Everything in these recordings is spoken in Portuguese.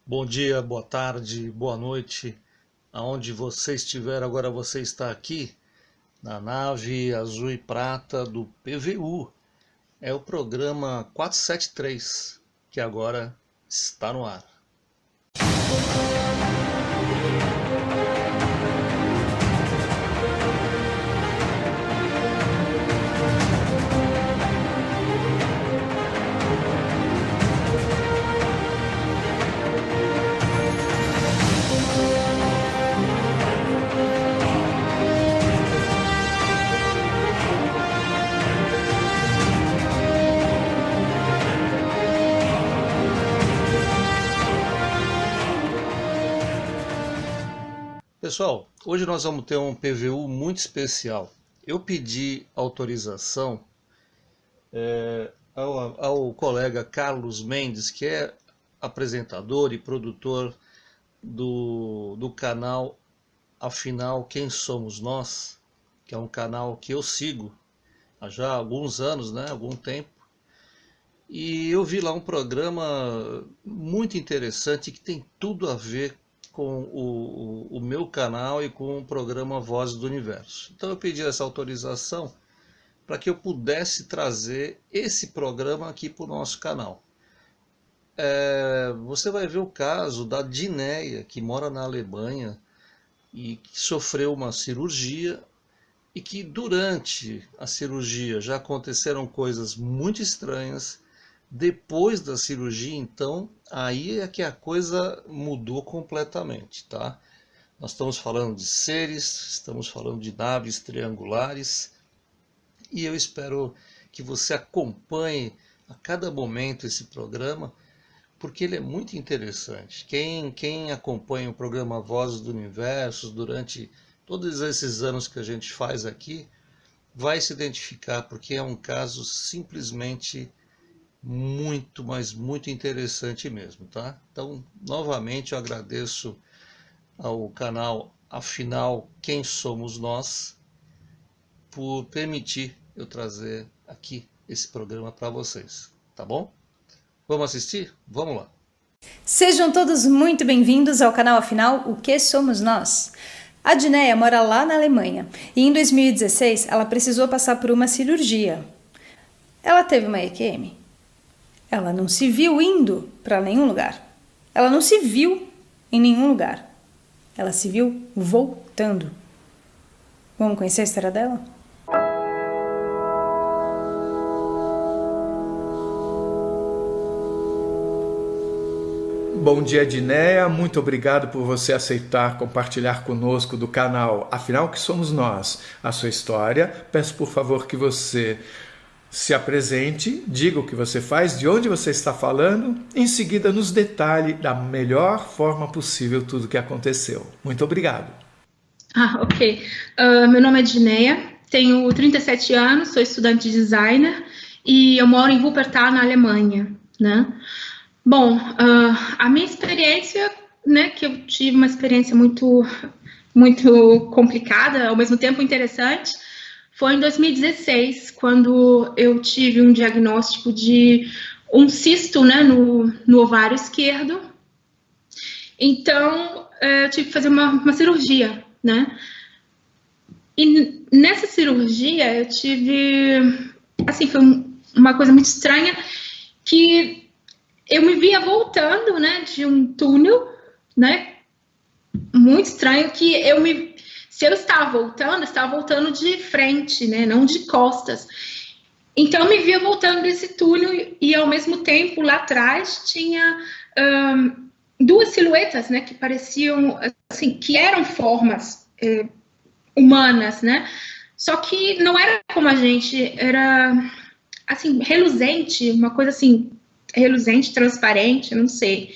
Bom dia, boa tarde, boa noite, aonde você estiver. Agora você está aqui na nave azul e prata do PVU. É o programa 473 que agora está no ar. Pessoal, hoje nós vamos ter um PVU muito especial. Eu pedi autorização ao colega Carlos Mendes, que é apresentador e produtor do canal Afinal Quem Somos Nós, que é um canal que eu sigo há já alguns anos, né, algum tempo. E eu vi lá um programa muito interessante que tem tudo a ver com o meu canal e com o programa Vozes do Universo. Então eu pedi essa autorização para que eu pudesse trazer esse programa aqui para o nosso canal. Você vai ver o caso da Dineia, que mora na Alemanha e que sofreu uma cirurgia e que durante a cirurgia já aconteceram coisas muito estranhas. Depois da cirurgia, então, aí é que a coisa mudou completamente, tá? Nós estamos falando de seres, estamos falando de naves triangulares, e eu espero que você acompanhe a cada momento esse programa, porque ele é muito interessante. Quem acompanha o programa Vozes do Universo durante todos esses anos que a gente faz aqui, vai se identificar, porque é um caso simplesmente muito, mas muito interessante mesmo, tá? Então, novamente eu agradeço ao canal Afinal Quem Somos Nós por permitir eu trazer aqui esse programa para vocês, tá bom? Vamos assistir? Vamos lá. Sejam todos muito bem-vindos ao canal Afinal O Que Somos Nós. A Dineia mora lá na Alemanha e em 2016 ela precisou passar por uma cirurgia. Ela teve uma EQM. Ela não se viu indo para nenhum lugar. Ela não se viu em nenhum lugar. Ela se viu voltando. Vamos conhecer a história dela? Bom dia, Dineia. Muito obrigado por você aceitar compartilhar conosco do canal Afinal Que Somos Nós a sua história. Peço, por favor, que você se apresente, diga o que você faz, de onde você está falando, em seguida nos detalhe da melhor forma possível tudo o que aconteceu. Muito obrigado. Ok. Meu nome é Dineia, tenho 37 anos, sou estudante de designer e eu moro em Wuppertal, na Alemanha, né? Bom, a minha experiência, né, que eu tive uma experiência muito complicada, ao mesmo tempo interessante, foi em 2016, quando eu tive um diagnóstico de um cisto, né, no ovário esquerdo. Então, eu tive que fazer uma cirurgia, né? E nessa cirurgia eu tive, assim, foi uma coisa muito estranha, que eu me via voltando, né, de um túnel, né, muito estranho, que se eu estava voltando de frente, né, não de costas. Então eu me via voltando desse túnel e ao mesmo tempo lá atrás tinha duas silhuetas, né, que pareciam, assim, que eram formas humanas, né, só que não era como a gente, era, assim, reluzente, uma coisa assim, reluzente, transparente, não sei.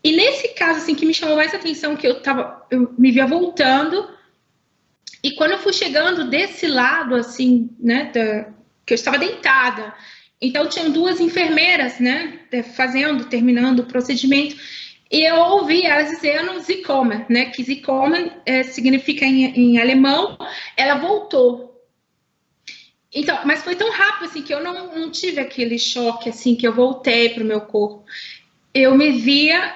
E nesse caso, assim, que me chamou mais atenção, que eu me via voltando, e quando eu fui chegando desse lado, assim, né, que eu estava deitada, então tinham duas enfermeiras, né, terminando o procedimento, e eu ouvi elas dizendo Zikomen, né, que Zikomen significa em alemão, ela voltou. Então, mas foi tão rápido, assim, que eu não tive aquele choque, assim, que eu voltei para o meu corpo. Eu me via,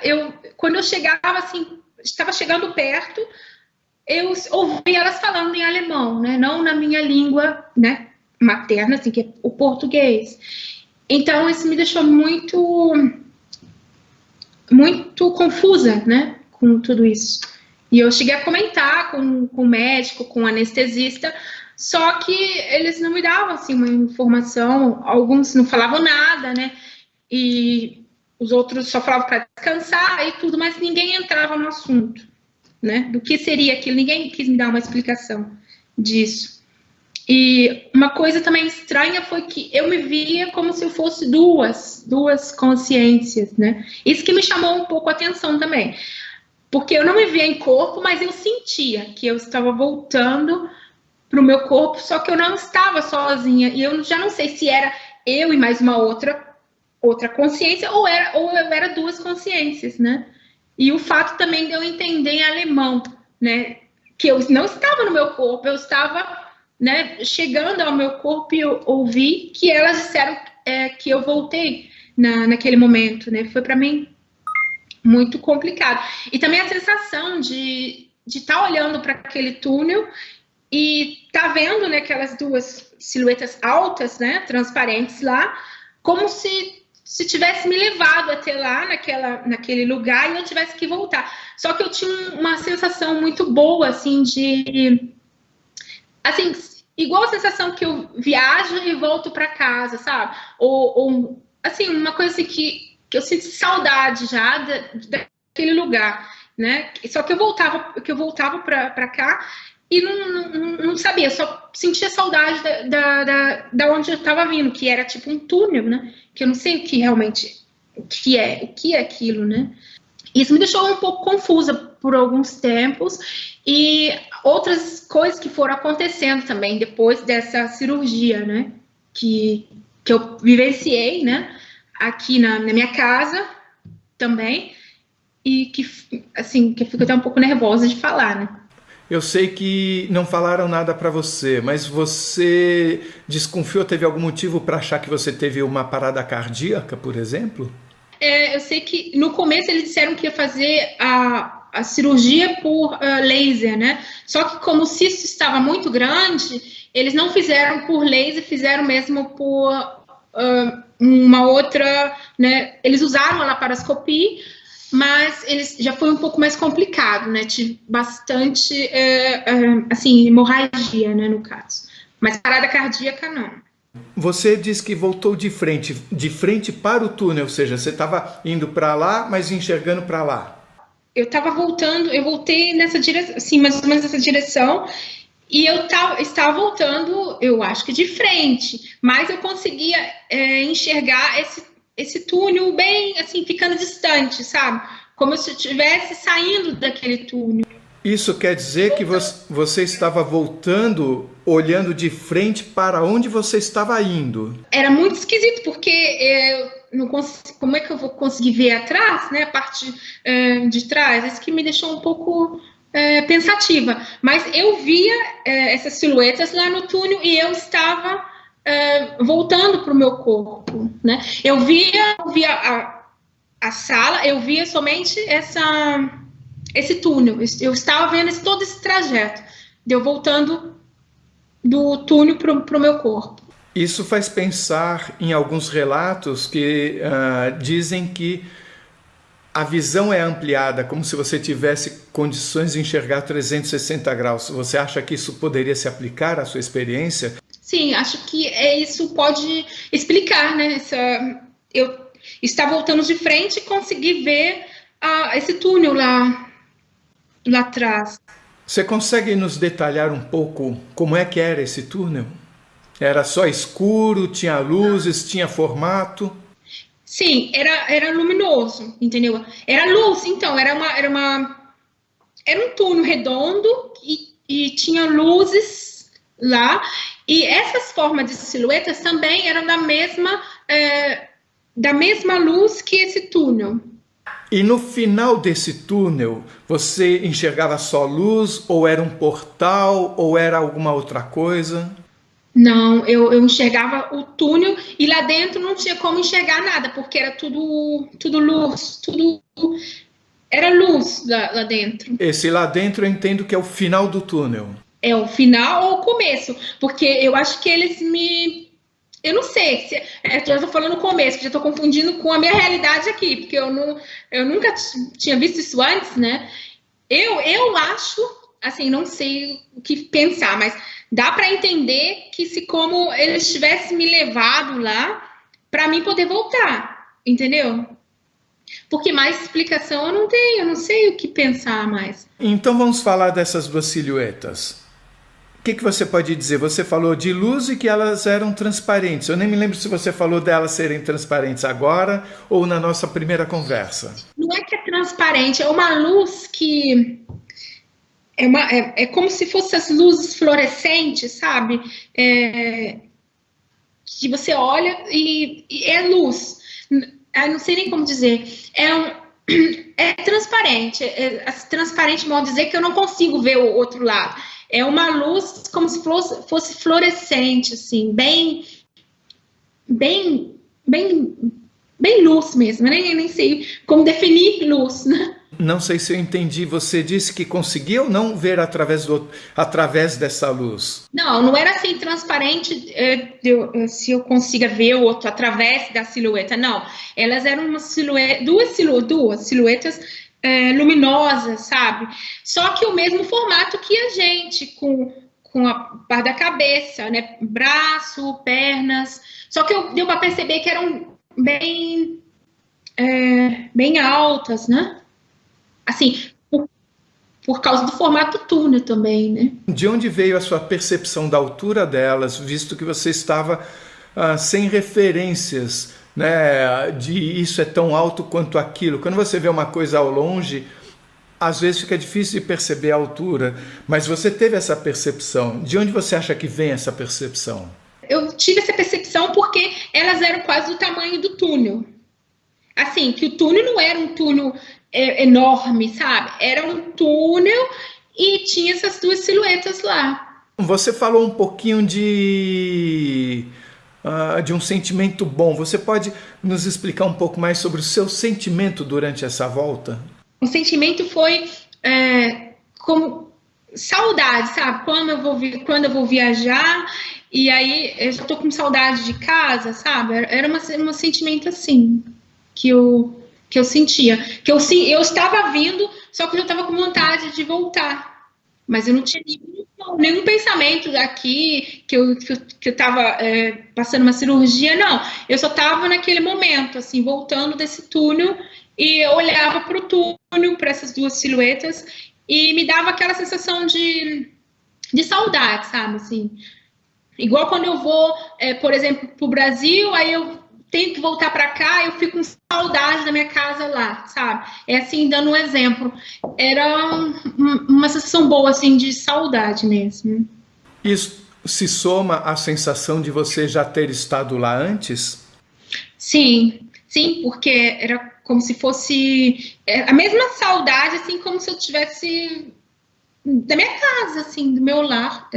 quando eu chegava, assim, estava chegando perto, eu ouvi elas falando em alemão, né? Não na minha língua, né, materna, assim, que é o português. Então, isso me deixou muito confusa, né, com tudo isso. E eu cheguei a comentar com o médico, com o anestesista, só que eles não me davam, assim, uma informação, alguns não falavam nada, né, e os outros só falavam para descansar e tudo, mas ninguém entrava no assunto, né, do que seria aquilo, ninguém quis me dar uma explicação disso. E uma coisa também estranha foi que eu me via como se eu fosse duas consciências, né? Isso que me chamou um pouco a atenção também. Porque eu não me via em corpo, mas eu sentia que eu estava voltando para o meu corpo, só que eu não estava sozinha. E eu já não sei se era eu e mais uma outra consciência, ou eu era duas consciências, né? E o fato também de eu entender em alemão, né? Que eu não estava no meu corpo, eu estava... né, chegando ao meu corpo e eu ouvi que elas disseram que eu voltei naquele momento, né, foi para mim muito complicado. E também a sensação de estar olhando para aquele túnel e tá vendo, né, aquelas duas silhuetas altas, né, transparentes lá, como se tivesse me levado até lá, naquele lugar, e eu tivesse que voltar. Só que eu tinha uma sensação muito boa, assim, assim, igual a sensação que eu viajo e volto para casa, sabe? Ou assim, uma coisa assim que eu sinto saudade já daquele lugar, né? Só que eu voltava para cá e não sabia, só sentia saudade da onde eu estava vindo, que era tipo um túnel, né? Que eu não sei o que é aquilo, né? Isso me deixou um pouco confusa por alguns tempos, e outras coisas que foram acontecendo também depois dessa cirurgia, né, que eu vivenciei, né, aqui na minha casa também, e que, assim, que eu fico até um pouco nervosa de falar, né. Eu sei que não falaram nada para você, mas você desconfiou, teve algum motivo para achar que você teve uma parada cardíaca, por exemplo? Eu sei que no começo eles disseram que ia fazer a cirurgia por laser, né? Só que como o cisto estava muito grande, eles não fizeram por laser, fizeram mesmo por uma outra, né? Eles usaram a laparoscopia, mas eles já foi um pouco mais complicado, né? Tive bastante, assim, hemorragia, né, no caso. Mas parada cardíaca, não. Você disse que voltou de frente para o túnel, ou seja, você estava indo para lá, mas enxergando para lá. Eu voltei nessa direção, assim, mais ou menos nessa direção, e eu estava voltando, eu acho que de frente, mas eu conseguia enxergar esse túnel bem, assim, ficando distante, sabe? Como se eu estivesse saindo daquele túnel. Isso quer dizer que você estava voltando, olhando de frente para onde você estava indo. Era muito esquisito, porque eu não consigo, como é que eu vou conseguir ver atrás, né, a parte de trás? Isso que me deixou um pouco pensativa. Mas eu via essas silhuetas lá no túnel e eu estava voltando para o meu corpo, né? Eu via a sala, eu via somente esse túnel, eu estava vendo todo esse trajeto, de eu voltando do túnel para o meu corpo. Isso faz pensar em alguns relatos que dizem que a visão é ampliada, como se você tivesse condições de enxergar 360 graus. Você acha que isso poderia se aplicar à sua experiência? Sim, acho que isso pode explicar, né? Eu estava voltando de frente e consegui ver esse túnel lá atrás. Você consegue nos detalhar um pouco como é que era esse túnel? Era só escuro, tinha luzes, tinha formato? Sim, era luminoso, entendeu? Era luz, então, era um túnel redondo e tinha luzes lá, e essas formas de silhuetas também eram da mesma luz que esse túnel. E no final desse túnel, você enxergava só luz, ou era um portal, ou era alguma outra coisa? Não, eu enxergava o túnel e lá dentro não tinha como enxergar nada, porque era tudo luz, tudo era luz lá dentro. Esse lá dentro eu entendo que é o final do túnel. É o final ou o começo, porque eu acho que eles eu não sei, eu já estou falando o começo, já estou confundindo com a minha realidade aqui, porque eu nunca tinha visto isso antes, né? Eu acho, assim, não sei o que pensar, mas dá para entender que se como eles tivessem me levado lá para mim poder voltar, entendeu? Porque mais explicação eu não tenho, eu não sei o que pensar mais. Então vamos falar dessas duas silhuetas. O que você pode dizer? Você falou de luz e que elas eram transparentes. Eu nem me lembro se você falou delas serem transparentes agora ou na nossa primeira conversa. Não é que é transparente, é uma luz que é como se fossem as luzes fluorescentes, sabe? Que você olha e é luz. Eu não sei nem como dizer. É transparente. Transparente, modo dizer que eu não consigo ver o outro lado. É uma luz como se fosse fluorescente, assim, bem luz mesmo. Nem sei como definir luz, né? Não sei se eu entendi. Você disse que conseguia ou não ver através dessa luz? Não era assim transparente, se eu consiga ver o outro através da silhueta. Não, elas eram duas silhuetas luminosas, sabe? Só que o mesmo formato que a gente, com a parte da cabeça, né? Braço, pernas. Só que deu para perceber que eram bem altas, né? Assim, por causa do formato túnel também, né? De onde veio a sua percepção da altura delas, visto que você estava sem referências, né, de isso é tão alto quanto aquilo? Quando você vê uma coisa ao longe, às vezes fica difícil de perceber a altura, mas você teve essa percepção. De onde você acha que vem essa percepção? Eu tive essa percepção porque elas eram quase do tamanho do túnel. Assim, que o túnel não era um túnel enorme, sabe? Era um túnel e tinha essas duas silhuetas lá. Você falou um pouquinho de um sentimento bom. Você pode nos explicar um pouco mais sobre o seu sentimento durante essa volta? O sentimento foi como saudade, sabe? Quando eu vou viajar e aí eu estou com saudade de casa, sabe? Era um sentimento assim que eu sentia, que eu estava vindo, só que eu estava com vontade de voltar, mas eu não tinha nenhum pensamento aqui que eu estava passando uma cirurgia, não, eu só estava naquele momento, assim, voltando desse túnel, e eu olhava para o túnel, para essas duas silhuetas, e me dava aquela sensação de saudade, sabe, assim, igual quando eu vou, por exemplo, para o Brasil, aí eu tenho que voltar para cá, eu fico com saudade da minha casa lá, sabe? É assim, dando um exemplo. Era uma sensação boa, assim, de saudade mesmo. Isso se soma à sensação de você já ter estado lá antes? Sim, porque era como se fosse a mesma saudade, assim, como se eu tivesse da minha casa, assim, do meu lar.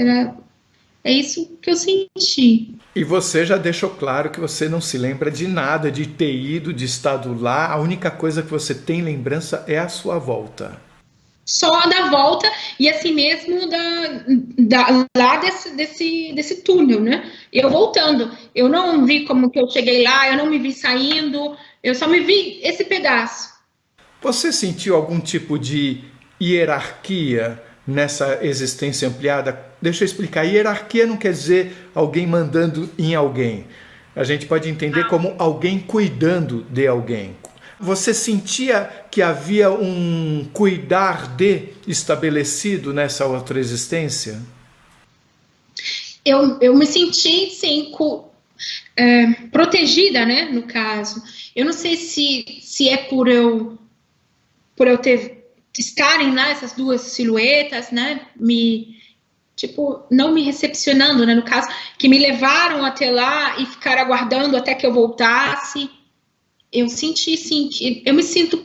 É isso que eu senti. E você já deixou claro que você não se lembra de nada, de ter ido, de estado lá. A única coisa que você tem lembrança é a sua volta. Só da volta e assim mesmo lá desse túnel, né? Eu voltando. Eu não vi como que eu cheguei lá, eu não me vi saindo, eu só me vi esse pedaço. Você sentiu algum tipo de hierarquia nessa existência ampliada? Deixa eu explicar. Hierarquia não quer dizer alguém mandando em alguém. A gente pode entender como alguém cuidando de alguém. Você sentia que havia um cuidar de estabelecido nessa outra existência? Eu me senti, sim, protegida, né, no caso. Eu não sei se é por eu estarem lá essas duas silhuetas, né, não me recepcionando, né, no caso, que me levaram até lá e ficaram aguardando até que eu voltasse. Eu senti, sim, que eu me sinto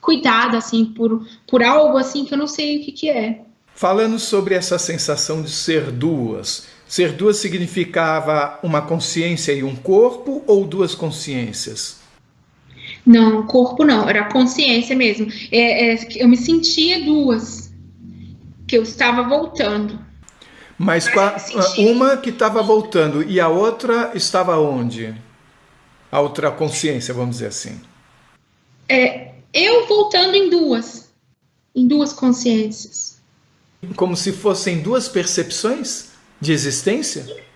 cuidada, assim, por algo, assim, que eu não sei o que é. Falando sobre essa sensação de ser duas significava uma consciência e um corpo ou duas consciências? Não, corpo não, era consciência mesmo. Eu me sentia duas, que eu estava voltando. Mas uma que estava voltando e a outra estava onde? A outra consciência, vamos dizer assim. Eu voltando em duas consciências. Como se fossem duas percepções de existência?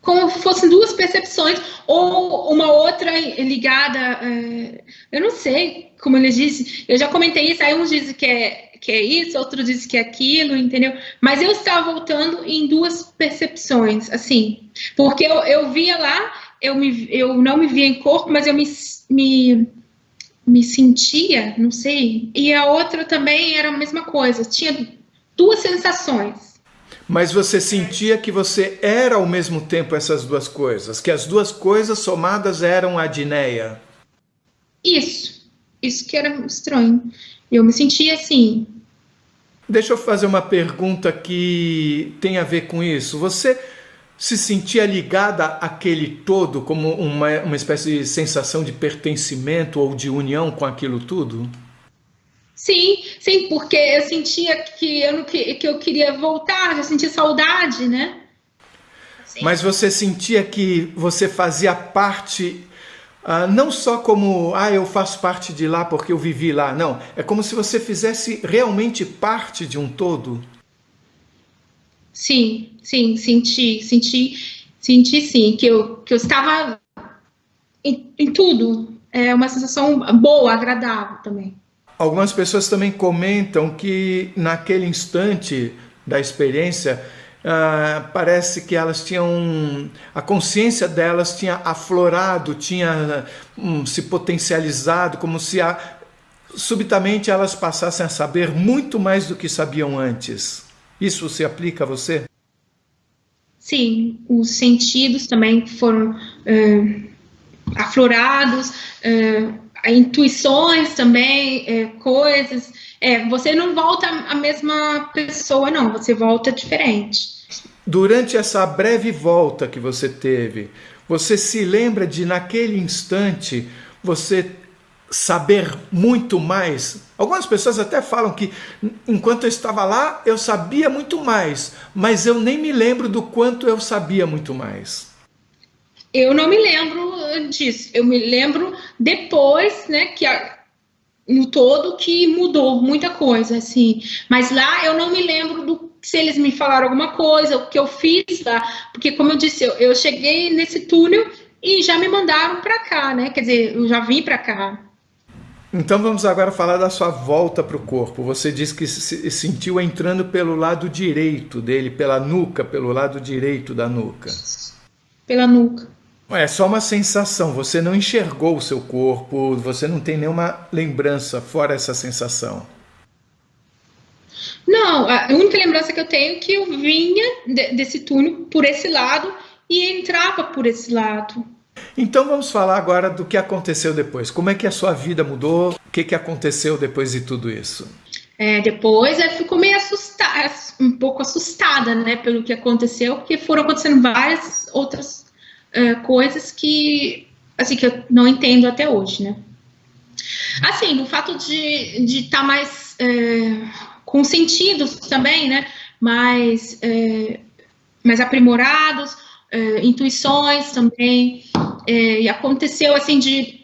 Como se fossem duas percepções, ou uma outra ligada, eu não sei como eles dizem, eu já comentei isso, aí uns dizem que é isso, outros dizem que é aquilo, entendeu? Mas eu estava voltando em duas percepções, assim, porque eu via lá, eu não me via em corpo, mas eu me sentia, não sei, e a outra também era a mesma coisa, tinha duas sensações. Mas você sentia que você era ao mesmo tempo essas duas coisas, que as duas coisas somadas eram a Dineia. Isso que era estranho. Eu me sentia assim. Deixa eu fazer uma pergunta que tem a ver com isso. Você se sentia ligada àquele todo como uma espécie de sensação de pertencimento ou de união com aquilo tudo? Sim, porque eu sentia que eu queria voltar, eu sentia saudade, né? Sim. Mas você sentia que você fazia parte, não só como, eu faço parte de lá porque eu vivi lá, não. É como se você fizesse realmente parte de um todo? Sim, senti sim, que eu estava em tudo. É uma sensação boa, agradável também. Algumas pessoas também comentam que naquele instante da experiência parece que elas tinham, a consciência delas tinha aflorado, tinha se potencializado, como se subitamente elas passassem a saber muito mais do que sabiam antes. Isso se aplica a você? Sim, os sentidos também foram aflorados, intuições também, coisas. Você não volta a mesma pessoa, não, você volta diferente. Durante essa breve volta que você teve, você se lembra de, naquele instante, você saber muito mais? Algumas pessoas até falam que, enquanto eu estava lá, eu sabia muito mais, mas eu nem me lembro do quanto eu sabia muito mais. Eu não me lembro disso. Eu me lembro depois, né, que no todo que mudou muita coisa, assim. Mas lá eu não me lembro se eles me falaram alguma coisa, o que eu fiz lá. Porque, como eu disse, eu cheguei nesse túnel e já me mandaram para cá, né? Quer dizer, eu já vim para cá. Então vamos agora falar da sua volta para o corpo. Você disse que se sentiu entrando pelo lado direito dele, pela nuca, pelo lado direito da nuca. Pela nuca. É só uma sensação, você não enxergou o seu corpo, você não tem nenhuma lembrança fora essa sensação. Não, a única lembrança que eu tenho é que eu vinha desse túnel por esse lado e entrava por esse lado. Então vamos falar agora do que aconteceu depois. Como é que a sua vida mudou? O que aconteceu depois de tudo isso? Depois eu fico meio assustada, um pouco assustada, né, pelo que aconteceu, porque foram acontecendo várias outras coisas que eu não entendo até hoje, né? Assim, no fato de estar mais com sentidos também, né? Mais aprimorados, intuições também, e aconteceu assim de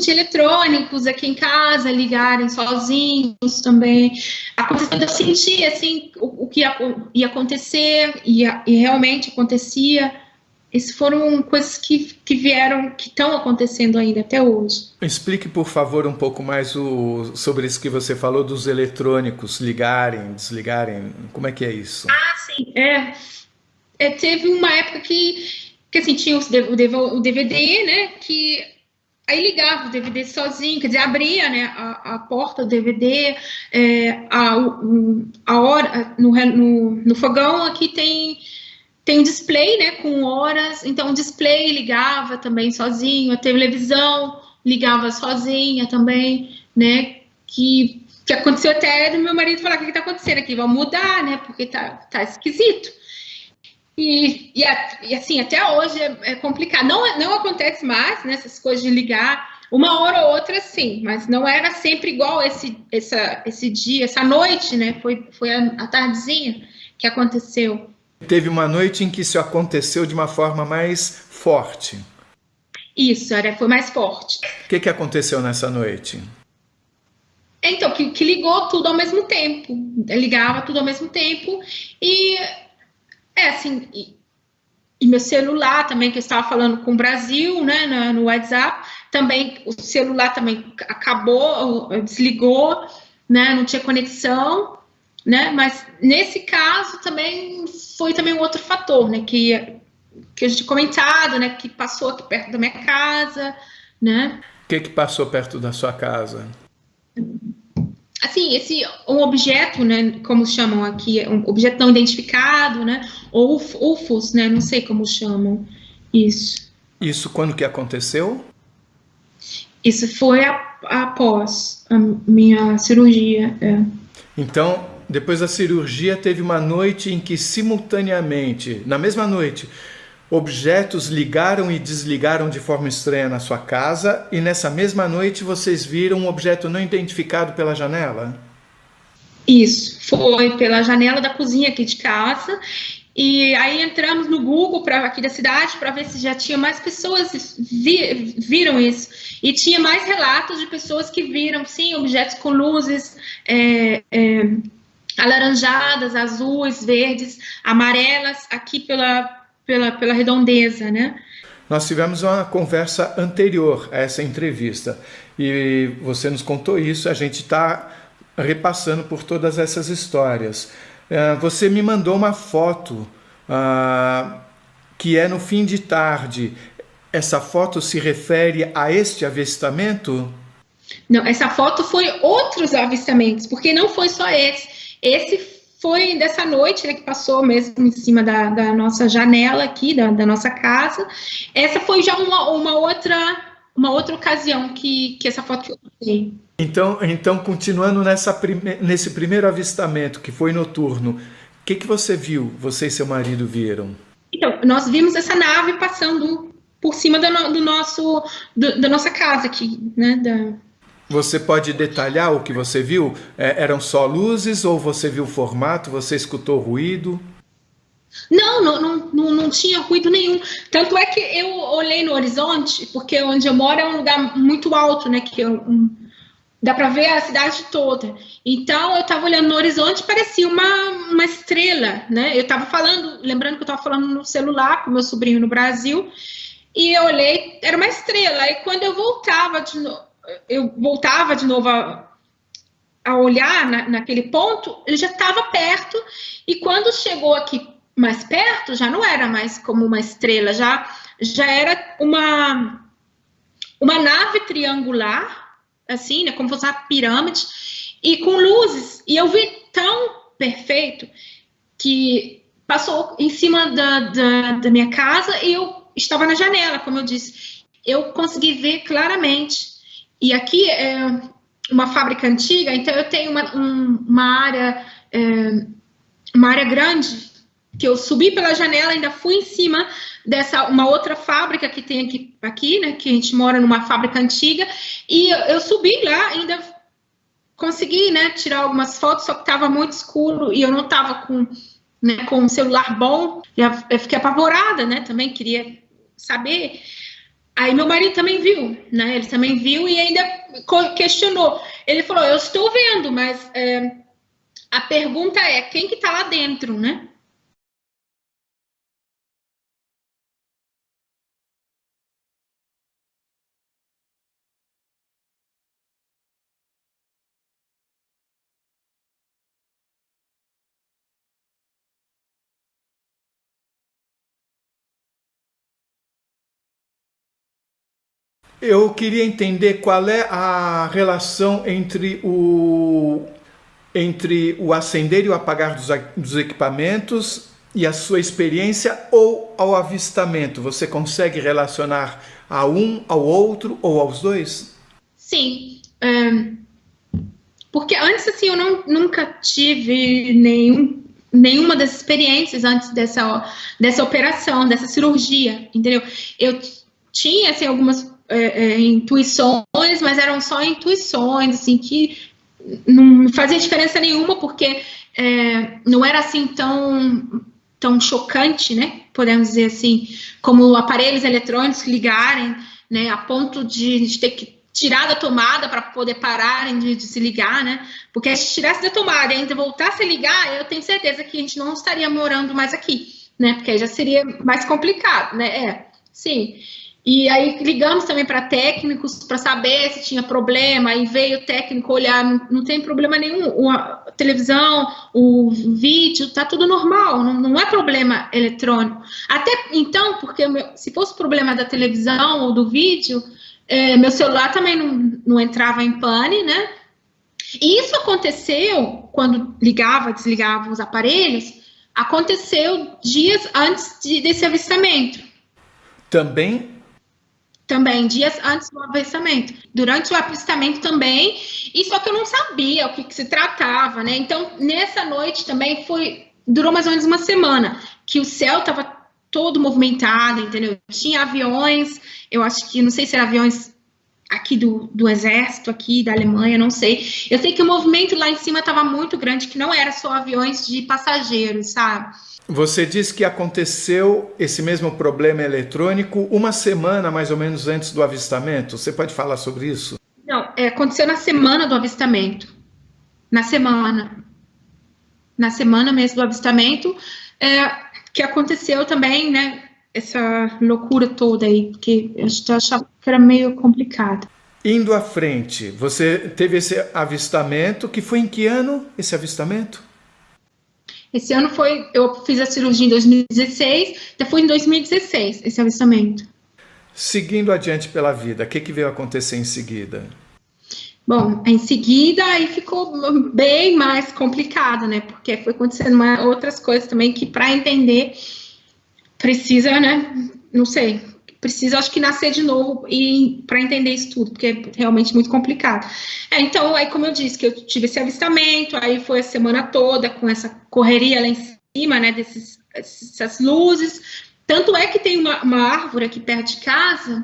eletrônicos aqui em casa ligarem sozinhos também. Aconteceu, eu senti assim o que ia acontecer e realmente acontecia. Essas foram coisas que vieram, que estão acontecendo ainda até hoje. Explique, por favor, um pouco mais sobre isso que você falou dos eletrônicos ligarem, desligarem. Como é que é isso? Sim. Teve uma época que assim, tinha o DVD, né? Que aí ligava o DVD sozinho, quer dizer, abria, né, a porta do DVD, a hora, no fogão aqui tem um display, né, com horas, então o display ligava também sozinho, a televisão ligava sozinha também, né, que aconteceu até do meu marido falar, o que está acontecendo aqui? Vamos mudar, né, porque tá esquisito. E assim, até hoje é complicado. Não acontece mais, né, essas coisas de ligar. Uma hora ou outra, sim, mas não era sempre igual esse dia, essa noite, né? Foi a tardezinha que aconteceu. Teve uma noite em que isso aconteceu de uma forma mais forte. Isso, foi mais forte. O que aconteceu nessa noite? Então, que ligou tudo ao mesmo tempo. Ligava tudo ao mesmo tempo. E, assim... E meu celular também, que eu estava falando com o Brasil, né, no WhatsApp, também, o celular também acabou, desligou, né, não tinha conexão, né, mas nesse caso também foi também um outro fator, né, que a gente comentado, né, que passou aqui perto da minha casa, né. O que passou perto da sua casa? Assim, um objeto, né, como chamam aqui, um objeto não identificado, né, ou UFOs, né, não sei como chamam isso. Isso quando que aconteceu? Isso foi após a minha cirurgia. Então, depois da cirurgia, teve uma noite em que simultaneamente, na mesma noite, objetos ligaram e desligaram de forma estranha na sua casa, e nessa mesma noite vocês viram um objeto não identificado pela janela? Isso, foi pela janela da cozinha aqui de casa, e aí entramos no Google aqui da cidade para ver se já tinha mais pessoas viram isso, e tinha mais relatos de pessoas que viram, sim, objetos com luzes alaranjadas, azuis, verdes, amarelas, aqui pela redondeza, né? Nós tivemos uma conversa anterior a essa entrevista e você nos contou isso, a gente está repassando por todas essas histórias. Você me mandou uma foto que é no fim de tarde. Essa foto se refere a este avistamento? Não, essa foto foi outros avistamentos, porque não foi só esse. Esse foi dessa noite, né, que passou mesmo em cima da nossa janela aqui, da nossa casa. Essa foi já uma outra ocasião que essa foto que eu mandei. Então, continuando nesse primeiro avistamento, que foi noturno, o que você viu, você e seu marido viram? Então, nós vimos essa nave passando por cima da nossa casa aqui, né, Você pode detalhar o que você viu? Eram só luzes ou você viu o formato? Você escutou ruído? Não tinha ruído nenhum. Tanto é que eu olhei no horizonte, porque onde eu moro é um lugar muito alto, né? Que dá para ver a cidade toda. Então eu estava olhando no horizonte, parecia uma estrela, né? Eu estava lembrando que eu estava falando no celular com meu sobrinho no Brasil, e eu olhei, era uma estrela. E quando eu voltava de novo a olhar naquele ponto, ele já estava perto, e quando chegou aqui mais perto, já não era mais como uma estrela, já era uma nave triangular, assim, né, como se fosse uma pirâmide, e com luzes, e eu vi tão perfeito que passou em cima da minha casa, e eu estava na janela, como eu disse, eu consegui ver claramente. E aqui é uma fábrica antiga, então eu tenho uma área grande, que eu subi pela janela, ainda fui em cima uma outra fábrica que tem aqui, né, que a gente mora numa fábrica antiga, e eu subi lá, ainda consegui, né, tirar algumas fotos, só que estava muito escuro e eu não estava com um celular bom, eu fiquei apavorada, né, também queria saber. Aí meu marido também viu, né? Ele também viu e ainda questionou. Ele falou, eu estou vendo, mas a pergunta é, quem que está lá dentro, né? Eu queria entender qual é a relação entre o acender e o apagar dos equipamentos e a sua experiência ou ao avistamento. Você consegue relacionar a um, ao outro ou aos dois? Sim. Porque antes, assim, eu nunca tive nenhum nenhuma das experiências antes dessa operação, dessa cirurgia, entendeu? Eu tinha, assim, algumas intuições, mas eram só intuições, assim, que não fazia diferença nenhuma, porque não era, assim, tão chocante, né? Podemos dizer assim, como aparelhos eletrônicos ligarem, né? A ponto de ter que tirar da tomada para poder pararem de se ligar, né? Porque se tirasse da tomada e ainda voltasse a ligar, eu tenho certeza que a gente não estaria morando mais aqui, né? Porque aí já seria mais complicado, né? Sim. E aí ligamos também para técnicos para saber se tinha problema, aí veio o técnico olhar, não tem problema nenhum, a televisão, o vídeo, tá tudo normal, não é problema eletrônico. Até então, porque se fosse problema da televisão ou do vídeo, meu celular também não entrava em pane, né? E isso aconteceu quando ligava, desligava os aparelhos, aconteceu dias antes desse avistamento. Também, dias antes do avistamento. Durante o avistamento também, e só que eu não sabia o que se tratava, né? Então, nessa noite também durou mais ou menos uma semana, que o céu estava todo movimentado, entendeu? Tinha aviões, eu acho que, não sei se eram aviões aqui do exército, aqui da Alemanha, não sei. Eu sei que o movimento lá em cima estava muito grande, que não era só aviões de passageiros, sabe? Você disse que aconteceu esse mesmo problema eletrônico uma semana mais ou menos antes do avistamento. Você pode falar sobre isso? Não, aconteceu na semana do avistamento. Na semana mesmo do avistamento, que aconteceu também, né? Essa loucura toda aí, porque a gente achava que era meio complicado. Indo à frente, você teve esse avistamento, que foi em que ano esse avistamento? Esse ano eu fiz a cirurgia em 2016, então foi em 2016 esse avistamento. Seguindo adiante pela vida, o que veio acontecer em seguida? Bom, em seguida aí ficou bem mais complicado, né? Porque foi acontecendo outras coisas também que para entender precisa, né? Não sei, precisa acho que nascer de novo e para entender isso tudo, porque é realmente muito complicado. Então, aí como eu disse, que eu tive esse avistamento, aí foi a semana toda com essa correria lá em cima, né, dessas luzes. Tanto é que tem uma árvore aqui perto de casa,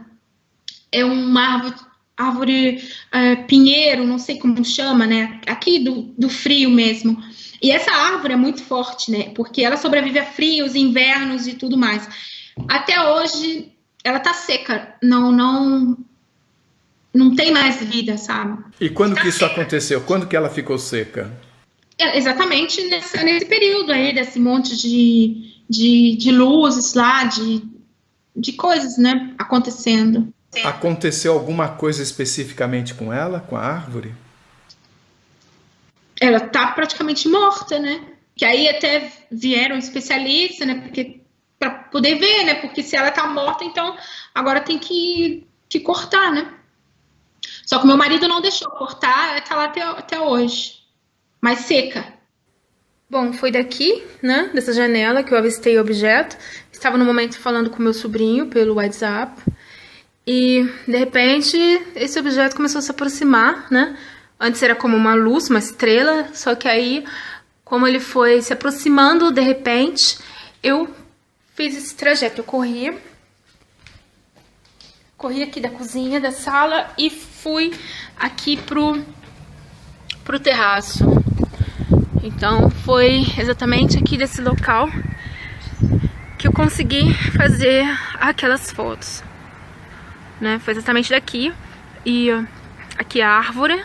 é uma árvore pinheiro, não sei como chama, né, aqui do frio mesmo. E essa árvore é muito forte, né, porque ela sobrevive a frios, invernos e tudo mais. Até hoje ela tá seca, não tem mais vida, sabe? E quando que isso aconteceu? Quando que ela ficou seca? Exatamente nesse período aí, desse monte de luzes lá, de coisas, né, acontecendo. Aconteceu alguma coisa especificamente com ela, com a árvore? Ela tá praticamente morta, né? Que aí até vieram especialistas, né, para poder ver, né? Porque se ela tá morta, então agora tem que cortar, né? Só que meu marido não deixou cortar, tá lá até hoje, mas seca. Bom, foi daqui, né, dessa janela que eu avistei o objeto. Estava no momento falando com meu sobrinho pelo WhatsApp e, de repente, esse objeto começou a se aproximar, né? Antes era como uma luz, uma estrela, só que aí, como ele foi se aproximando, de repente, eu fiz esse trajeto. Eu corri aqui da cozinha, da sala e fui aqui pro terraço. Então, foi exatamente aqui desse local que eu consegui fazer aquelas fotos, né? Foi exatamente daqui. E aqui a árvore,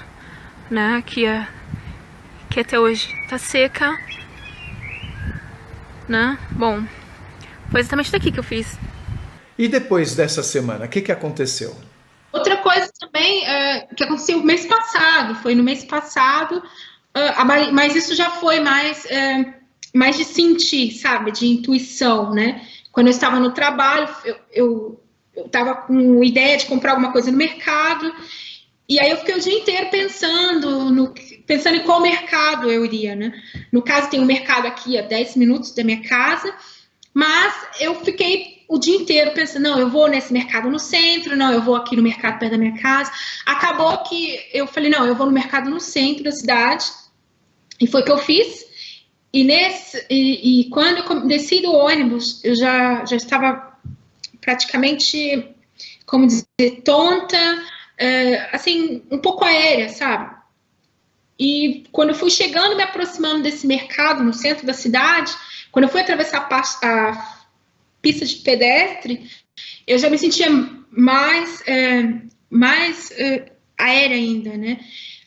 né? Que até hoje tá seca, né? Bom, foi exatamente daqui que eu fiz. E depois dessa semana, o que aconteceu? Outra coisa também que aconteceu mês passado, foi no mês passado, mas isso já foi mais de sentir, sabe, de intuição, né? Quando eu estava no trabalho, eu estava com ideia de comprar alguma coisa no mercado, e aí eu fiquei o dia inteiro pensando em qual mercado eu iria, né? No caso, tem um mercado aqui a 10 minutos da minha casa, mas eu fiquei o dia inteiro pensando, não, eu vou nesse mercado no centro, não, eu vou aqui no mercado perto da minha casa. Acabou que eu falei, não, eu vou no mercado no centro da cidade, e foi o que eu fiz. E quando eu desci do ônibus, eu já estava praticamente, como dizer, tonta, assim, um pouco aérea, sabe? E quando eu fui chegando, me aproximando desse mercado no centro da cidade, quando eu fui atravessar a pista de pedestre, eu já me sentia mais aérea ainda, né?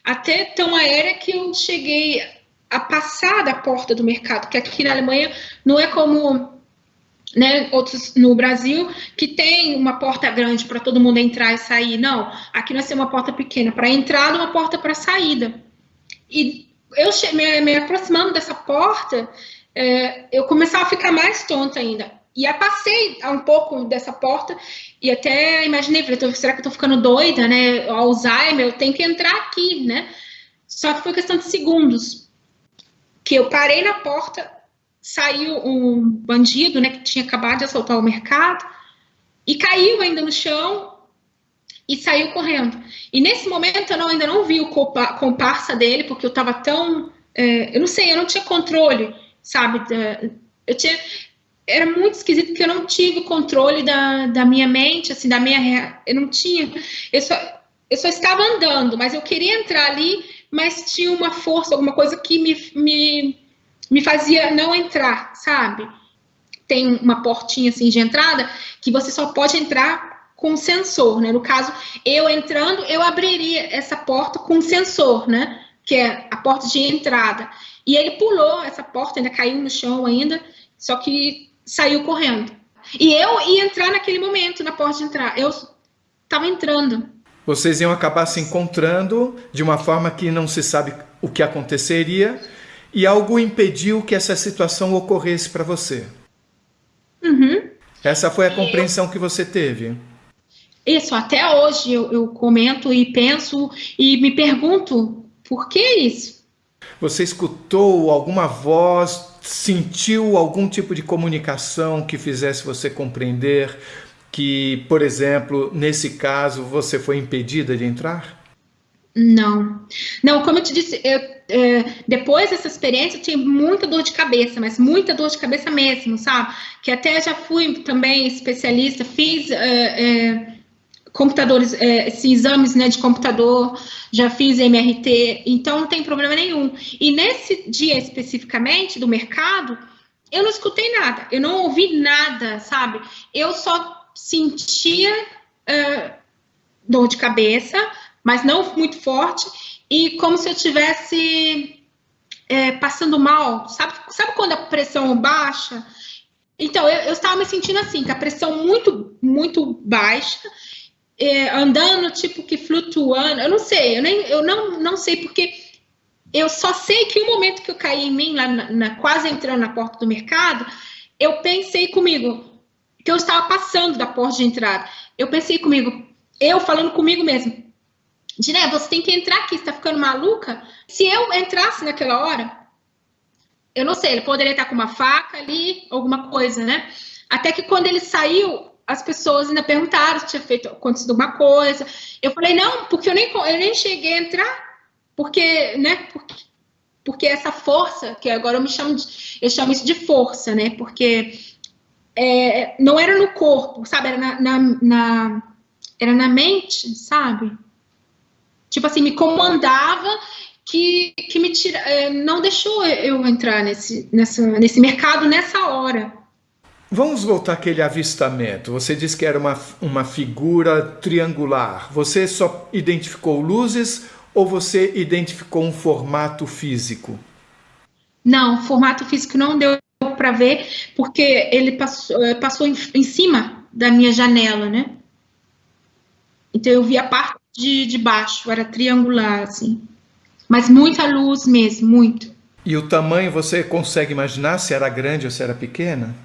Até tão aérea que eu cheguei a passar da porta do mercado, que aqui na Alemanha não é como, né, outros no Brasil, que tem uma porta grande para todo mundo entrar e sair. Não, aqui nós temos uma porta pequena para entrada e uma porta para saída. E eu me aproximando dessa porta, eu começava a ficar mais tonta ainda. E eu passei um pouco dessa porta e até imaginei, falei, será que eu tô ficando doida, né? Alzheimer, eu tenho que entrar aqui, né? Só que foi questão de segundos. Que eu parei na porta, saiu um bandido, né, que tinha acabado de assaltar o mercado, e caiu ainda no chão e saiu correndo. E nesse momento eu ainda não vi o comparsa dele, porque eu estava tão... eu não sei, eu não tinha controle, sabe? Era muito esquisito, porque eu não tive controle da minha mente, assim, eu não tinha... Eu só estava andando, mas eu queria entrar ali, mas tinha uma força, alguma coisa que me fazia não entrar, sabe? Tem uma portinha assim de entrada que você só pode entrar com sensor, né? No caso, eu entrando, eu abriria essa porta com sensor, né? Que é a porta de entrada. E ele pulou essa porta, ainda caiu no chão ainda, só que saiu correndo. E eu ia entrar naquele momento na porta de entrar. Eu estava entrando. Vocês iam acabar se encontrando de uma forma que não se sabe o que aconteceria e algo impediu que essa situação ocorresse para você. Uhum. Essa foi a compreensão que você teve? Isso, até hoje eu comento e penso e me pergunto, por que isso? Você escutou alguma voz, sentiu algum tipo de comunicação que fizesse você compreender que, por exemplo, nesse caso, você foi impedida de entrar? Não, como eu te disse, depois dessa experiência eu tive muita dor de cabeça, mas muita dor de cabeça mesmo, sabe? Que até já fui também especialista, fiz computadores, esses exames, né, de computador, já fiz MRT, então não tem problema nenhum. E nesse dia especificamente do mercado, eu não escutei nada, eu não ouvi nada, sabe? Eu só sentia dor de cabeça, mas não muito forte, e como se eu estivesse passando mal, sabe quando a pressão baixa? Então, eu estava me sentindo assim, com a pressão muito, muito baixa, andando, tipo que flutuando, eu não sei, eu não sei, porque eu só sei que o momento que eu caí em mim, lá quase entrando na porta do mercado, eu pensei comigo, que eu estava passando da porta de entrada, eu pensei comigo, eu falando comigo mesmo, Diné, você tem que entrar aqui, você tá ficando maluca? Se eu entrasse naquela hora, eu não sei, ele poderia estar com uma faca ali, alguma coisa, né? Até que quando ele saiu, as pessoas ainda perguntaram se tinha acontecido alguma coisa. Eu falei, não, porque eu nem cheguei a entrar, porque, né? Porque essa força, que agora eu chamo isso de força, né? Porque não era no corpo, sabe? Era na mente, sabe? Tipo assim, me comandava que me não deixou eu entrar nesse mercado nessa hora. Vamos voltar àquele avistamento. Você disse que era uma figura triangular. Você só identificou luzes ou você identificou um formato físico? Não, formato físico não deu para ver, porque ele passou em cima da minha janela, né? Então eu vi a parte de baixo, era triangular, assim. Mas muita luz mesmo, muito. E o tamanho, você consegue imaginar se era grande ou se era pequena?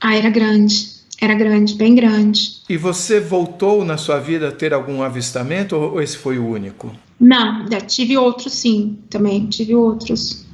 Era grande, bem grande. E você voltou na sua vida a ter algum avistamento ou esse foi o único? Não, já tive outros sim, também, tive outros.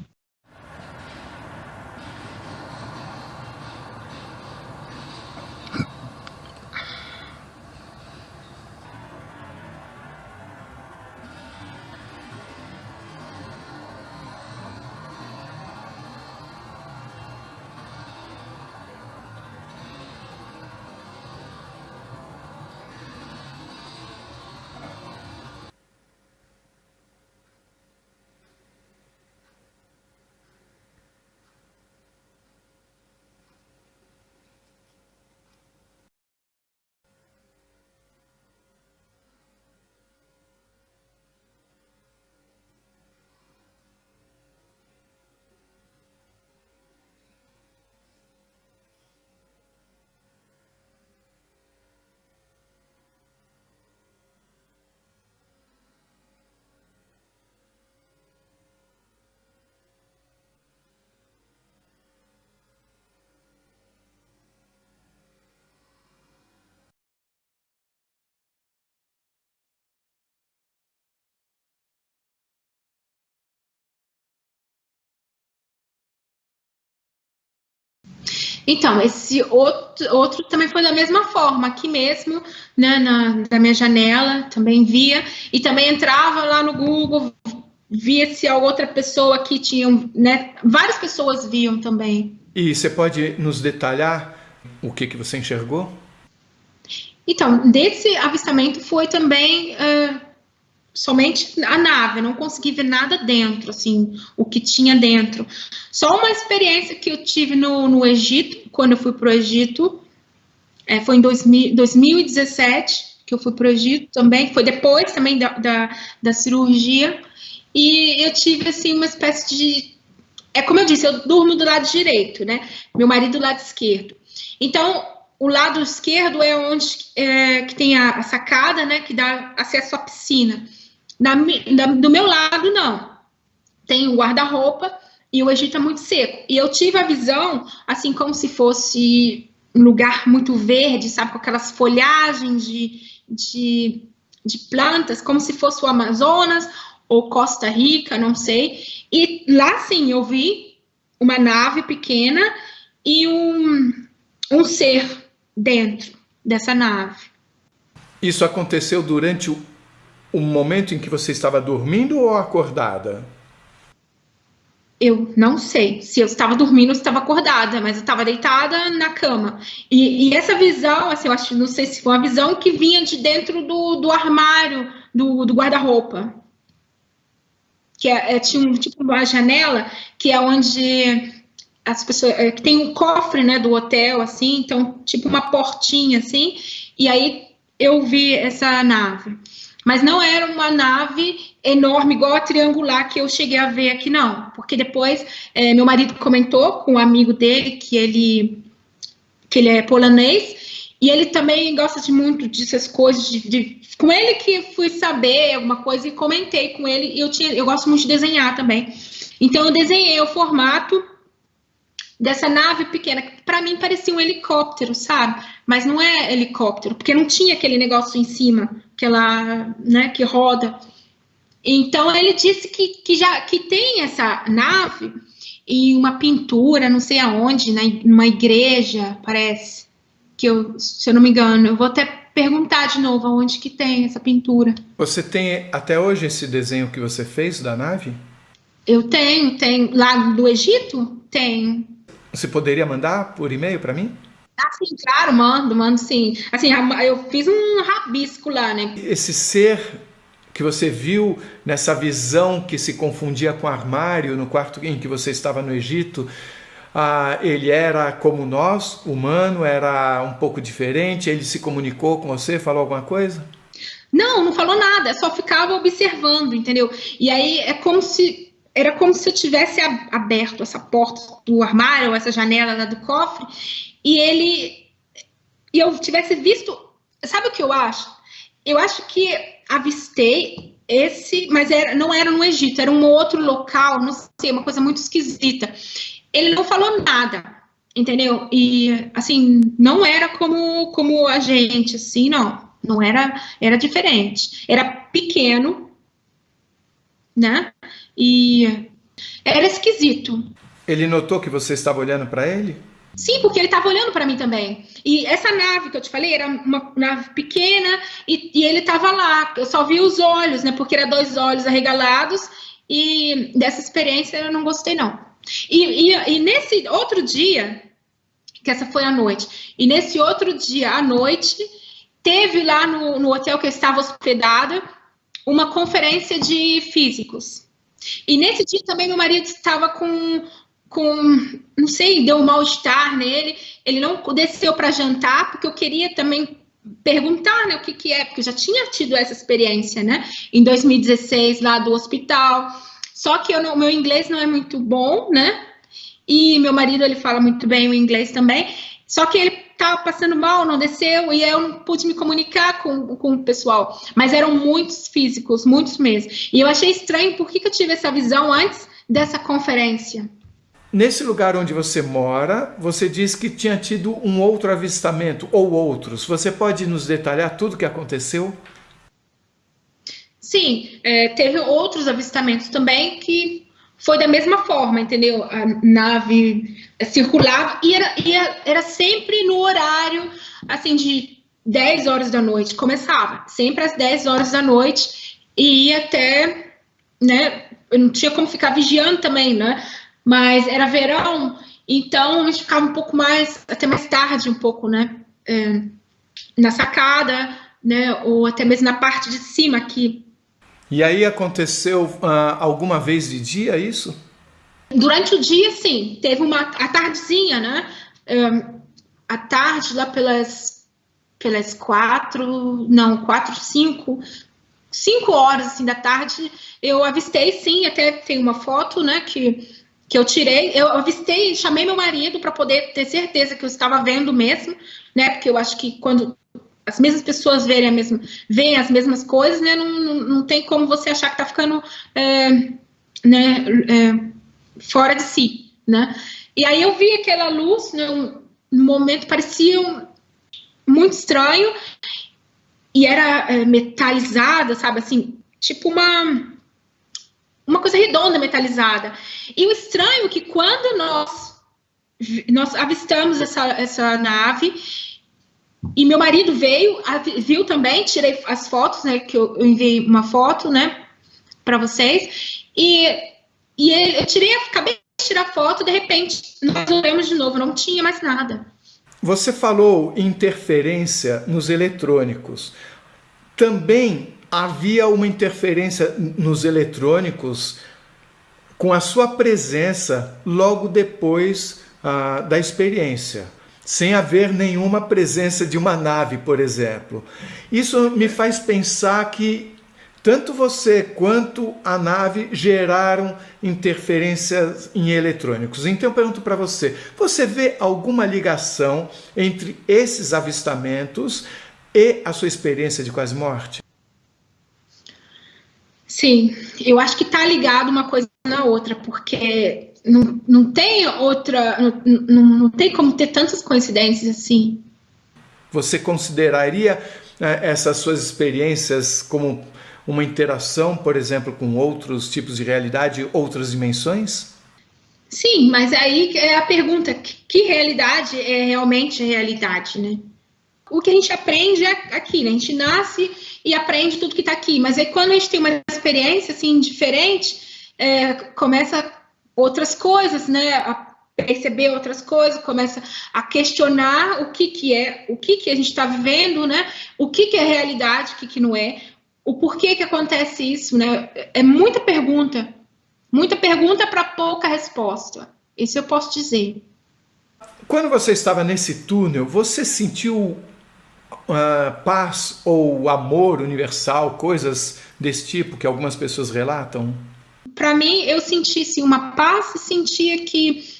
Então, esse outro também foi da mesma forma, aqui mesmo, né, da minha janela, também via, e também entrava lá no Google, via se a outra pessoa que tinha, né, várias pessoas viam também. E você pode nos detalhar o que você enxergou? Então, desse avistamento foi também somente a nave, eu não consegui ver nada dentro, assim, o que tinha dentro. Só uma experiência que eu tive no Egito, quando eu fui para o Egito, foi em 2017 que eu fui para o Egito também, foi depois também da cirurgia, e eu tive, assim, uma espécie de... como eu disse, eu durmo do lado direito, né? Meu marido do lado esquerdo. Então, o lado esquerdo é onde que tem a sacada, né? Que dá acesso à piscina. Do meu lado, não. Tem o guarda-roupa e o Egito é muito seco. E eu tive a visão, assim, como se fosse um lugar muito verde, sabe? Com aquelas folhagens de plantas, como se fosse o Amazonas ou Costa Rica, não sei. E lá, sim, eu vi uma nave pequena e um ser dentro dessa nave. Isso aconteceu durante o momento em que você estava dormindo ou acordada? Eu não sei se eu estava dormindo ou se estava acordada, mas eu estava deitada na cama. E essa visão, assim, eu acho, não sei se foi uma visão que vinha de dentro do armário, do guarda-roupa. Que tinha tipo uma janela, que é onde as pessoas... que tem um cofre, né, do hotel, assim, então, tipo uma portinha, assim, e aí eu vi essa nave. Mas não era uma nave enorme, igual a triangular que eu cheguei a ver aqui, não. Porque depois, meu marido comentou com um amigo dele, que ele é polonês, e ele também gosta muito dessas coisas, com ele que fui saber alguma coisa e comentei com ele, e eu gosto muito de desenhar também. Então eu desenhei o formato dessa nave pequena, que para mim parecia um helicóptero, sabe? Mas não é helicóptero, porque não tinha aquele negócio em cima, né, que roda. Então ele disse que tem essa nave e uma pintura, não sei aonde, numa igreja, parece. Se eu não me engano, eu vou até perguntar de novo aonde que tem essa pintura. Você tem até hoje esse desenho que você fez da nave? Eu tenho. Lá do Egito? Tenho. Você poderia mandar por e-mail para mim? Ah, sim, claro, mando sim. Assim, eu fiz um rabisco lá, né? Esse ser que você viu nessa visão que se confundia com o armário no quarto em que você estava no Egito, ele era como nós, humano, era um pouco diferente, ele se comunicou com você, falou alguma coisa? Não falou nada, só ficava observando, entendeu? E aí era como se eu tivesse aberto essa porta do armário, essa janela lá do cofre, e eu tivesse visto. Sabe o que eu acho? Eu acho que avistei mas não era no Egito, era um outro local, não sei, uma coisa muito esquisita. Ele não falou nada, entendeu? E, assim, não era como a gente, assim, não era diferente. Era pequeno, né? E era esquisito. Ele notou que você estava olhando para ele? Sim, porque ele estava olhando para mim também. E essa nave que eu te falei era uma nave pequena e ele estava lá. Eu só vi os olhos, né? Porque eram 2 olhos arregalados e dessa experiência eu não gostei, não. E nesse outro dia, que essa foi à noite, e nesse outro dia à noite, teve lá no hotel que eu estava hospedada uma conferência de físicos. E nesse dia também meu marido estava com não sei, deu um mal-estar nele, ele não desceu para jantar, porque eu queria também perguntar, né, o que é, porque eu já tinha tido essa experiência, né, em 2016, lá do hospital, só que meu inglês não é muito bom, né, e meu marido, ele fala muito bem o inglês também, só que ele estava passando mal, não desceu, e eu não pude me comunicar com o pessoal, mas eram muitos físicos, muitos mesmo, e eu achei estranho, por que eu tive essa visão antes dessa conferência? Nesse lugar onde você mora, você disse que tinha tido um outro avistamento, ou outros. Você pode nos detalhar tudo o que aconteceu? Sim, teve outros avistamentos também que foi da mesma forma, entendeu? A nave circulava e era sempre no horário, assim, de 10 horas da noite. Começava sempre às 10 horas da noite e ia até, né? Eu não tinha como ficar vigiando também, né? Mas era verão, então a gente ficava um pouco mais, até mais tarde um pouco, né? Na sacada, né? Ou até mesmo na parte de cima aqui. E aí aconteceu alguma vez de dia isso? Durante o dia, sim. Teve a tardezinha, né? À tarde, lá pelas 5 horas assim, da tarde, eu avistei, sim, até tem uma foto, né, que eu tirei. Eu avistei e chamei meu marido para poder ter certeza que eu estava vendo mesmo, né? Porque eu acho que quando as mesmas pessoas veem as mesmas coisas, né? Não tem como você achar que está ficando fora de si, né? E aí eu vi aquela luz, né, no momento parecia muito estranho e era metalizada, sabe, assim, tipo uma coisa redonda metalizada. E o estranho é que quando nós avistamos essa nave, e meu marido viu também, tirei as fotos, né, que eu enviei uma foto, né, para vocês, e eu acabei de tirar foto, de repente, nós olhamos de novo, não tinha mais nada. Você falou em interferência nos eletrônicos. Também havia uma interferência nos eletrônicos com a sua presença logo depois da experiência, sem haver nenhuma presença de uma nave, por exemplo. Isso me faz pensar que tanto você quanto a nave geraram interferências em eletrônicos. Então eu pergunto para você, você vê alguma ligação entre esses avistamentos e a sua experiência de quase morte? Sim, eu acho que está ligado uma coisa na outra, porque não tem outra, não tem como ter tantas coincidências assim. Você consideraria essas suas experiências como uma interação, por exemplo, com outros tipos de realidade, outras dimensões? Sim, mas aí é a pergunta, que realidade é realmente realidade, né? O que a gente aprende aqui, né? A gente nasce e aprende tudo que está aqui, mas aí quando a gente tem uma experiência assim diferente, começa outras coisas, né? A perceber outras coisas, começa a questionar o que a gente está vivendo, né? O que é realidade, o que não é, o porquê que acontece isso, né? É muita pergunta para pouca resposta. Isso eu posso dizer. Quando você estava nesse túnel, você sentiu paz ou amor universal, coisas desse tipo que algumas pessoas relatam? Para mim, eu senti sim, uma paz e sentia que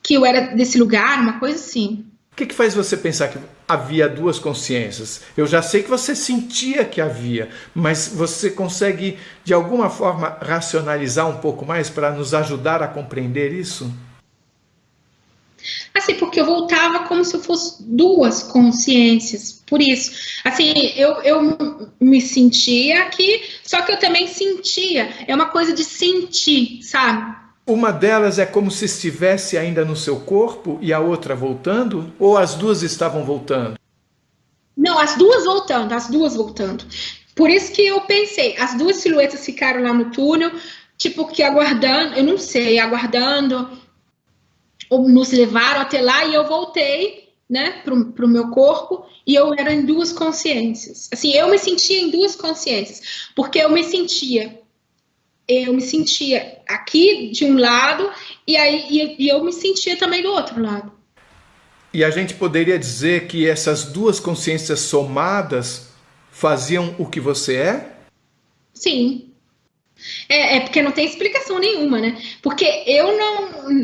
eu era desse lugar, uma coisa assim. O que faz você pensar que havia duas consciências? Eu já sei que você sentia que havia, mas você consegue, de alguma forma, racionalizar um pouco mais para nos ajudar a compreender isso? Assim, porque eu voltava como se eu fosse duas consciências, por isso. Assim, eu me sentia aqui, só que eu também sentia, é uma coisa de sentir, sabe? Uma delas é como se estivesse ainda no seu corpo e a outra voltando? Ou as duas estavam voltando? Não, as duas voltando. Por isso que eu pensei, as duas silhuetas ficaram lá no túnel, tipo que aguardando, eu não sei, aguardando, ou nos levaram até lá e eu voltei, né, pro meu corpo e eu era em duas consciências. Assim, eu me sentia em duas consciências, porque eu me sentia aqui de um lado e eu me sentia também do outro lado. E a gente poderia dizer que essas duas consciências somadas faziam o que você é? Sim. É porque não tem explicação nenhuma, né? Porque eu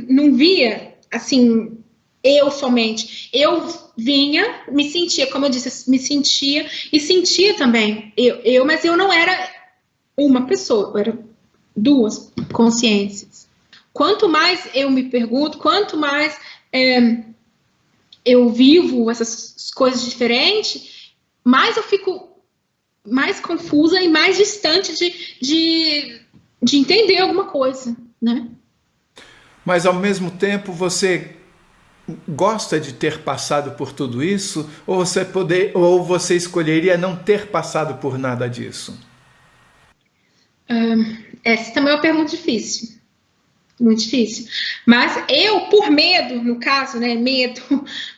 não via, assim, eu somente. Eu vinha, me sentia, como eu disse, me sentia e sentia também. Mas eu não era uma pessoa, eu era duas consciências. Quanto mais eu me pergunto, quanto mais eu vivo essas coisas diferentes, mais eu fico mais confusa e mais distante de entender alguma coisa, né? Mas ao mesmo tempo você gosta de ter passado por tudo isso, ou você escolheria não ter passado por nada disso? Essa também é uma pergunta difícil, muito difícil. Mas eu, por medo, no caso, né, medo,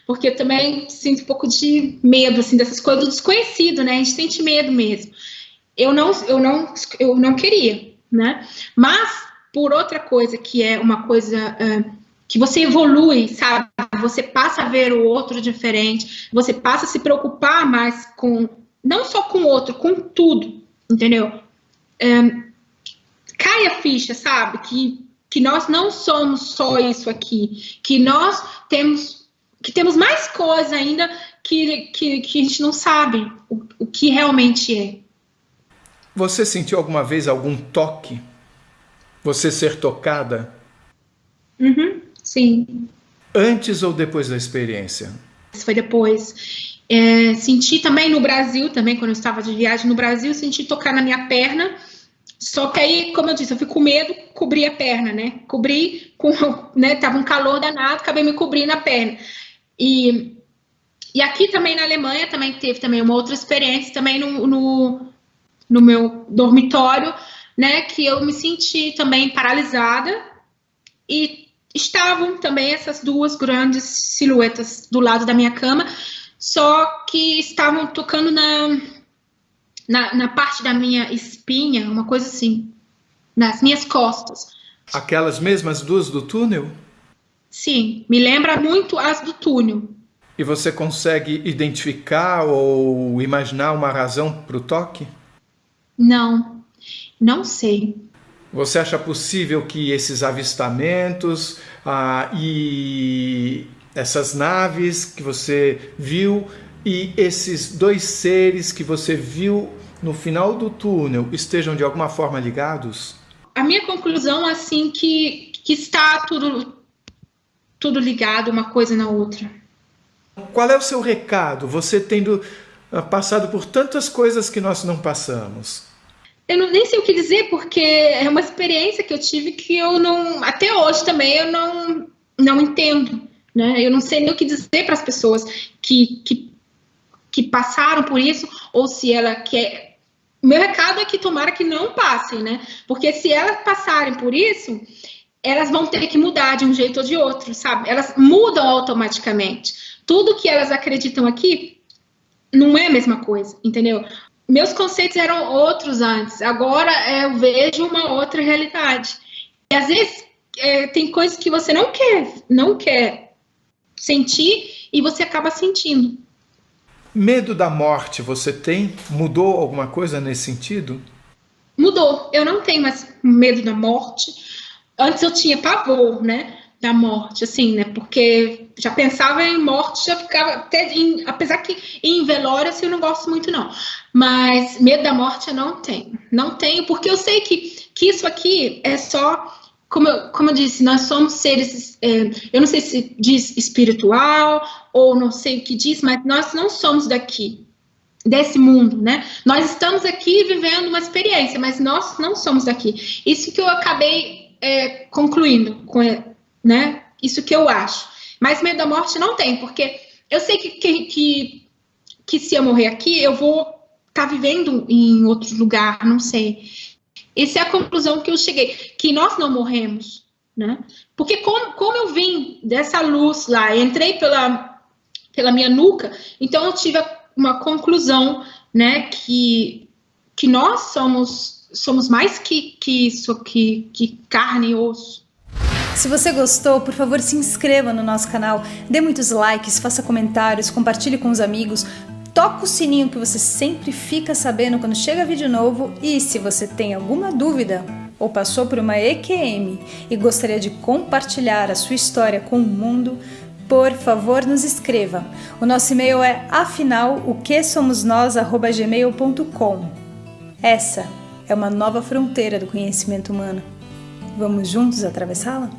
porque eu também sinto um pouco de medo, assim, dessas coisas do desconhecido, né? A gente sente medo mesmo. Eu não queria, né? Mas por outra coisa que é uma coisa que você evolui, sabe? Você passa a ver o outro diferente, você passa a se preocupar mais com, não só com o outro, com tudo, entendeu? Cai a ficha, sabe? Que nós não somos só isso aqui, que nós temos mais coisa ainda que a gente não sabe o que realmente é. Você sentiu alguma vez algum toque? Você ser tocada? Sim. Antes ou depois da experiência? Isso foi depois. Senti também no Brasil, também quando eu estava de viagem no Brasil, senti tocar na minha perna. Só que aí, como eu disse, eu fui com medo, cobri a perna, né? Cobri, né? Tava um calor danado, acabei me cobrindo a perna. E aqui também na Alemanha, também teve também uma outra experiência, também no meu dormitório, né? Que eu me senti também paralisada e estavam também essas duas grandes silhuetas do lado da minha cama, só que estavam tocando na parte da minha espinha, uma coisa assim, nas minhas costas. Aquelas mesmas duas do túnel? Sim, me lembra muito as do túnel. E você consegue identificar ou imaginar uma razão para o toque? Não sei. Você acha possível que esses avistamentos e essas naves que você viu e esses dois seres que você viu no final do túnel estejam de alguma forma ligados? A minha conclusão é assim que está tudo ligado, uma coisa na outra. Qual é o seu recado? Você tendo passado por tantas coisas que nós não passamos. Eu nem sei o que dizer, porque é uma experiência que eu tive que eu não, até hoje também, eu não entendo, né? Eu não sei nem o que dizer para as pessoas que passaram por isso, ou se ela quer. O meu recado é que tomara que não passem, né? Porque se elas passarem por isso, elas vão ter que mudar de um jeito ou de outro, sabe? Elas mudam automaticamente. Tudo que elas acreditam aqui não é a mesma coisa, entendeu? Meus conceitos eram outros antes, agora eu vejo uma outra realidade. E às vezes tem coisas que você não quer sentir e você acaba sentindo. Medo da morte você tem? Mudou alguma coisa nesse sentido? Mudou. Eu não tenho mais medo da morte. Antes eu tinha pavor, né, da morte, assim, né, porque já pensava em morte, já ficava até, apesar que em velório assim, eu não gosto muito não, mas medo da morte eu não tenho, porque eu sei que isso aqui é só, como eu disse, nós somos seres, eu não sei se diz espiritual, ou não sei o que diz, mas nós não somos daqui, desse mundo, né, nós estamos aqui vivendo uma experiência, mas nós não somos daqui, isso que eu acabei concluindo, né? Isso que eu acho. Mas medo da morte não tem, porque eu sei que se eu morrer aqui, eu vou estar vivendo em outro lugar, não sei. Essa é a conclusão que eu cheguei, que nós não morremos, né? Porque como eu vim dessa luz lá, entrei pela minha nuca, então eu tive uma conclusão, né? Que nós somos mais que isso, que carne e osso. Se você gostou, por favor, se inscreva no nosso canal, dê muitos likes, faça comentários, compartilhe com os amigos, toca o sininho que você sempre fica sabendo quando chega vídeo novo e se você tem alguma dúvida ou passou por uma EQM e gostaria de compartilhar a sua história com o mundo, por favor, nos escreva. O nosso e-mail é afinal-o-que-somos-nós@gmail.com. Essa é uma nova fronteira do conhecimento humano. Vamos juntos atravessá-la?